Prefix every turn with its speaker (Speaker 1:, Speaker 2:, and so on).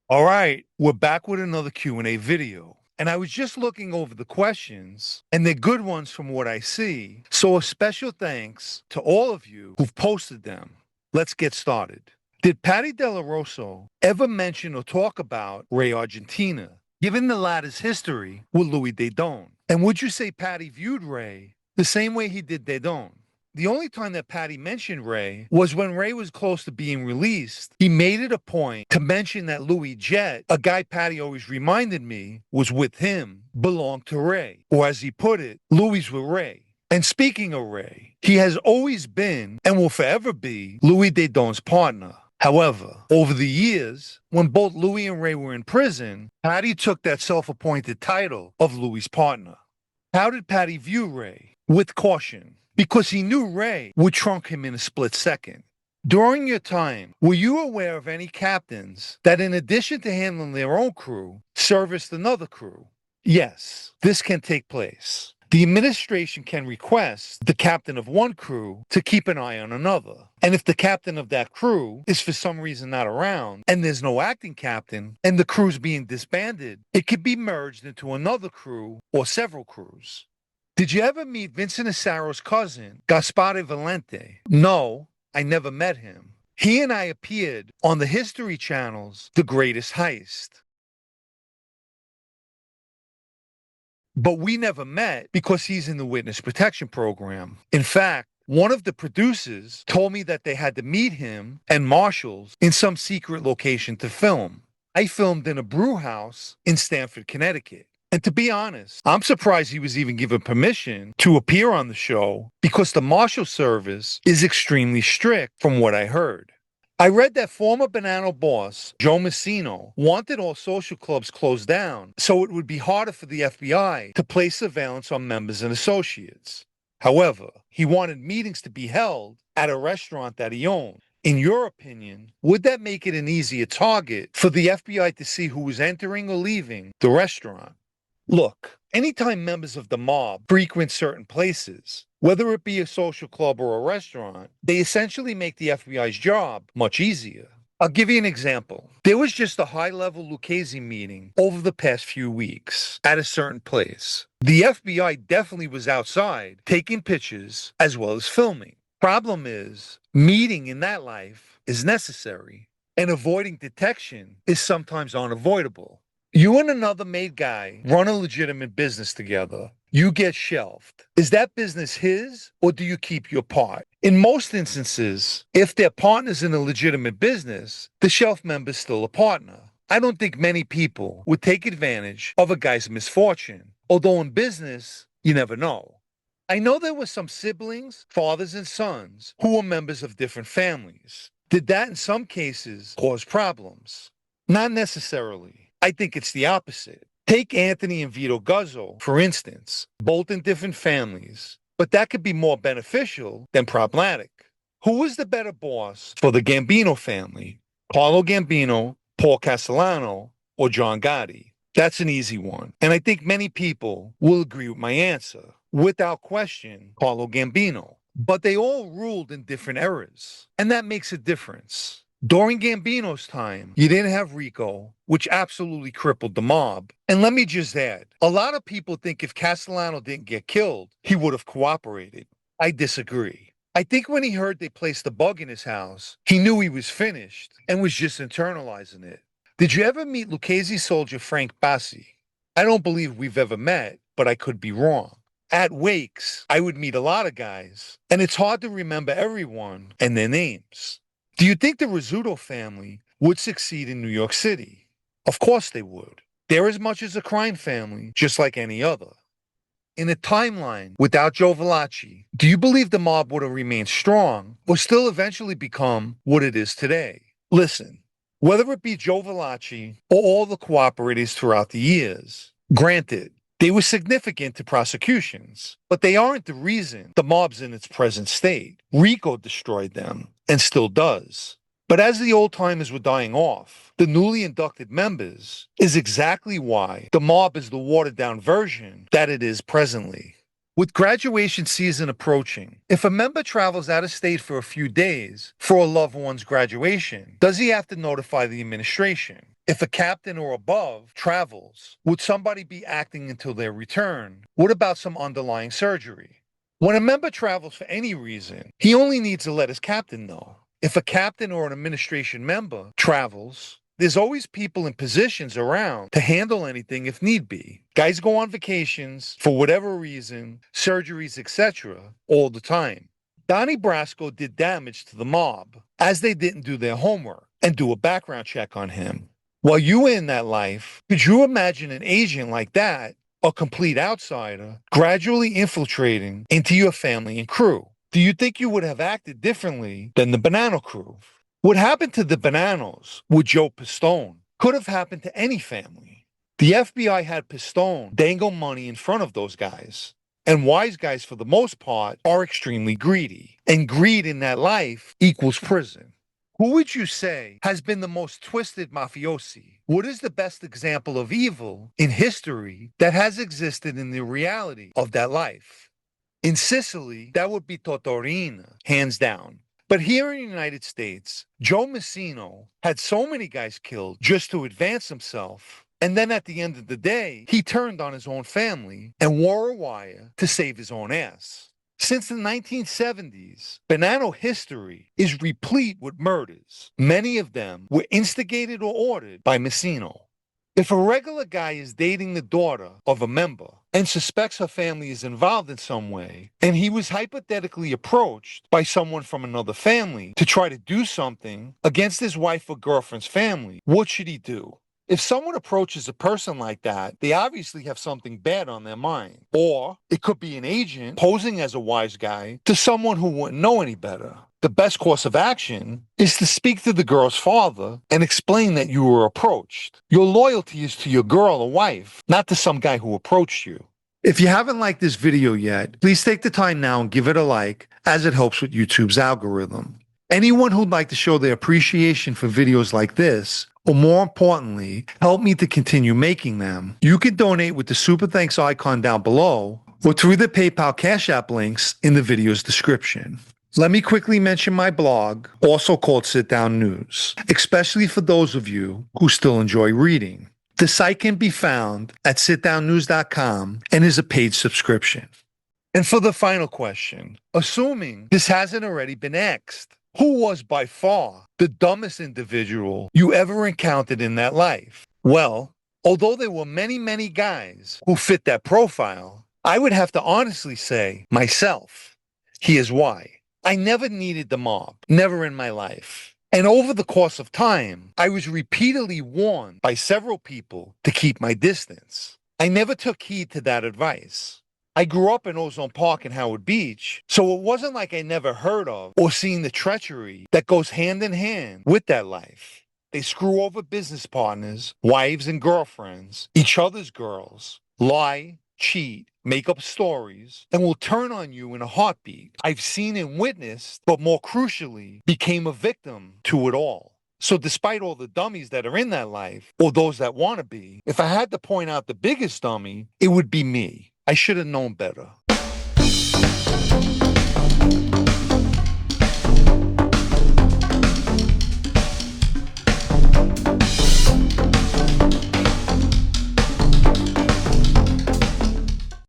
Speaker 1: All right, we're back with another Q&A video. And I was just looking over the questions, and they're good ones from what I see. So a special thanks to all of you who've posted them. Let's get started. Did Patty Dellorusso ever mention or talk about Ray Argentina, given the latter's history with Louis Dedon? And would you say Patty viewed Ray the same way he did Dedon? The only time that Patty mentioned Ray was when Ray was close to being released. He made it a point to mention that Louis Jet, a guy Patty always reminded me was with him, belonged to Ray. Or as he put it, Louis with Ray. And speaking of Ray, he has always been and will forever be Louis Dedon's partner. However, over the years, when both Louis and Ray were in prison, Patty took that self-appointed title of Louis's partner. How did Patty view Ray? With caution, because he knew Ray would trunk him in a split second. During your time, were you aware of any captains that, in addition to handling their own crew, serviced another crew? Yes, this can take place. The administration can request the captain of one crew to keep an eye on another. And if the captain of that crew is for some reason not around and there's no acting captain and the crew's being disbanded, it could be merged into another crew or several crews. Did you ever meet Vincent Assaro's cousin, Gaspare Valente? No, I never met him. He and I appeared on the History Channel's The Greatest Heist. But we never met because he's in the witness protection program. In fact, one of the producers told me that they had to meet him and marshals in some secret location to film. I filmed in a brew house in Stamford, Connecticut. And to be honest, I'm surprised he was even given permission to appear on the show because the Marshal Service is extremely strict from what I heard. I read that former Banana boss, Joe Messino, wanted all social clubs closed down so it would be harder for the FBI to place surveillance on members and associates. However, he wanted meetings to be held at a restaurant that he owned. In your opinion, would that make it an easier target for the FBI to see who was entering or leaving the restaurant? Look, anytime members of the mob frequent certain places, whether it be a social club or a restaurant, they essentially make the FBI's job much easier. I'll give you an example. There was just a high-level Lucchese meeting over the past few weeks at a certain place. The FBI definitely was outside taking pictures as well as filming. Problem is, meeting in that life is necessary, and avoiding detection is sometimes unavoidable. You and another made guy run a legitimate business together. You get shelved. Is that business his, or do you keep your part? In most instances, if they're partners in a legitimate business, the shelf member's still a partner. I don't think many people would take advantage of a guy's misfortune, although in business, you never know. I know there were some siblings, fathers and sons, who were members of different families. Did that in some cases cause problems? Not necessarily. I think it's the opposite. Take Anthony and Vito Guzzo, for instance, both in different families, but that could be more beneficial than problematic. Who was the better boss for the Gambino family? Paolo Gambino, Paul Castellano, or John Gotti? That's an easy one, and I think many people will agree with my answer. Without question, Paolo Gambino. But they all ruled in different eras, and that makes a difference. During Gambino's time, you didn't have Rico, which absolutely crippled the mob. And let me just add, a lot of people think if Castellano didn't get killed, he would have cooperated. I disagree. I think when he heard they placed a bug in his house, he knew he was finished and was just internalizing it. Did you ever meet Lucchese soldier Frank Bassi? I don't believe we've ever met, but I could be wrong. At wakes, I would meet a lot of guys, and it's hard to remember everyone and their names. Do you think the Rizzuto family would succeed in New York City? Of course they would. They're as much as a crime family, just like any other. In a timeline without Joe Valachi, do you believe the mob would have remained strong or still eventually become what it is today? Listen, whether it be Joe Valachi or all the cooperators throughout the years, granted, they were significant to prosecutions, but they aren't the reason the mob's in its present state. Rico destroyed them, and still does. But as the old-timers were dying off, the newly inducted members is exactly why the mob is the watered-down version that it is presently. With graduation season approaching, if a member travels out of state for a few days for a loved one's graduation, does he have to notify the administration? If a captain or above travels, would somebody be acting until their return? What about some underlying surgery? When a member travels for any reason, he only needs to let his captain know. If a captain or an administration member travels, there's always people in positions around to handle anything if need be. Guys go on vacations for whatever reason, surgeries, etc., all the time. Donnie Brasco did damage to the mob as they didn't do their homework and do a background check on him. While you were in that life, could you imagine an agent like that, a complete outsider, gradually infiltrating into your family and crew? Do you think you would have acted differently than the Banana crew? What happened to the Bananos with Joe Pistone could have happened to any family. The FBI had Pistone dangle money in front of those guys. And wise guys, for the most part, are extremely greedy. And greed in that life equals prison. Who would you say has been the most twisted mafiosi? What is the best example of evil in history that has existed in the reality of that life? In Sicily, that would be Totorina, hands down. But here in the United States, Joe Messino had so many guys killed just to advance himself. And then at the end of the day, he turned on his own family and wore a wire to save his own ass. Since the 1970s, Banano history is replete with murders. Many of them were instigated or ordered by Messino. If a regular guy is dating the daughter of a member and suspects her family is involved in some way, and he was hypothetically approached by someone from another family to try to do something against his wife or girlfriend's family, what should he do? If someone approaches a person like that, they obviously have something bad on their mind. Or it could be an agent posing as a wise guy to someone who wouldn't know any better. The best course of action is to speak to the girl's father and explain that you were approached. Your loyalty is to your girl or wife, not to some guy who approached you. If you haven't liked this video yet, please take the time now and give it a like, as it helps with YouTube's algorithm. Anyone who'd like to show their appreciation for videos like this, or more importantly, help me to continue making them, you can donate with the Super Thanks icon down below or through the PayPal Cash App links in the video's description. Let me quickly mention my blog, also called Sitdownnews, especially for those of you who still enjoy reading. The site can be found at sitdownnews.com and is a paid subscription. And for the final question, assuming this hasn't already been asked, who was by far the dumbest individual you ever encountered in that life? Well, although there were many, many guys who fit that profile, I would have to honestly say myself. Here's why. I never needed the mob, never in my life. And over the course of time, I was repeatedly warned by several people to keep my distance. I never took heed to that advice. I grew up in Ozone Park and Howard Beach, so it wasn't like I never heard of or seen the treachery that goes hand in hand with that life. They screw over business partners, wives and girlfriends, each other's girls, lie, cheat, make up stories, and will turn on you in a heartbeat. I've seen and witnessed, but more crucially, became a victim to it all. So despite all the dummies that are in that life, or those that want to be, if I had to point out the biggest dummy, it would be me. I should have known better.